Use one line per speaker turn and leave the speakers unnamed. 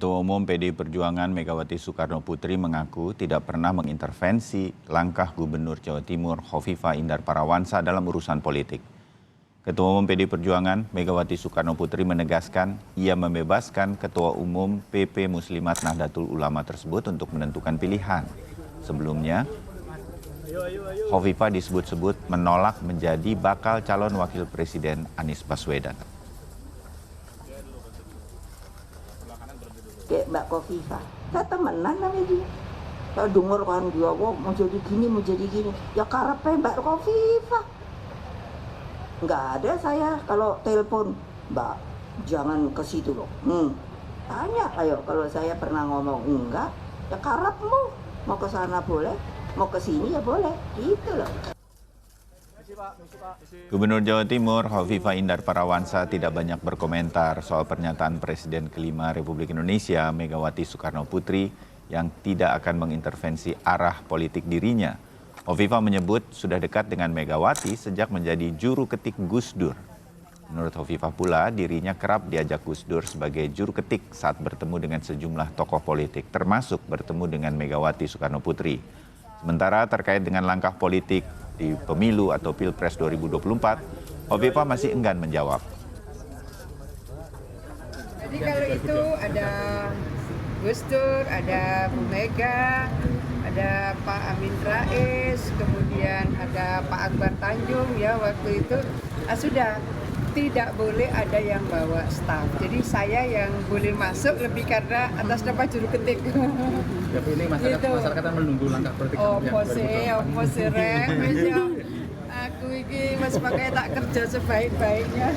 Ketua Umum PDI Perjuangan Megawati Soekarno Putri mengaku tidak pernah mengintervensi langkah Gubernur Jawa Timur Khofifah Indar Parawansa dalam urusan politik. Ketua Umum PDI Perjuangan Megawati Soekarno Putri menegaskan ia membebaskan Ketua Umum PP Muslimat Nahdlatul Ulama tersebut untuk menentukan pilihan. Sebelumnya, Khofifah disebut-sebut menolak menjadi bakal calon wakil presiden Anies Baswedan.
Kayak Mbak Khofifah, saya temenan namanya dia. Saya dengar kan dia, mau jadi gini, mau jadi gini. Ya karepnya Mbak Khofifah. Nggak ada saya kalau telepon, Mbak, jangan ke situ loh. Tanya, ayo, kalau saya pernah ngomong enggak, ya karepmu. Mau ke sana boleh, mau ke sini ya boleh, gitu loh.
Gubernur Jawa Timur Khofifah Indar Parawansa tidak banyak berkomentar soal pernyataan Presiden kelima Republik Indonesia Megawati Soekarno Putri yang tidak akan mengintervensi arah politik dirinya. Khofifah menyebut sudah dekat dengan Megawati sejak menjadi juru ketik Gus Dur. Menurut Khofifah pula, dirinya kerap diajak Gus Dur sebagai juru ketik saat bertemu dengan sejumlah tokoh politik, termasuk bertemu dengan Megawati Soekarno Putri. Sementara terkait dengan langkah politik di pemilu atau Pilpres 2024, Khofifah masih enggan menjawab.
Jadi kalau itu ada Gus Dur, ada Bu Mega, ada Pak Amin Rais, kemudian ada Pak Akbar Tanjung ya waktu itu sudah tidak boleh ada yang bawa staf. Jadi saya yang boleh masuk lebih karena atas nama juru ketik.
Ya Bu, ini masyarakat kan menunggu langkah politik
Opo sih, Rek. Aku ini mas pakai tak kerja sebaik-baiknya.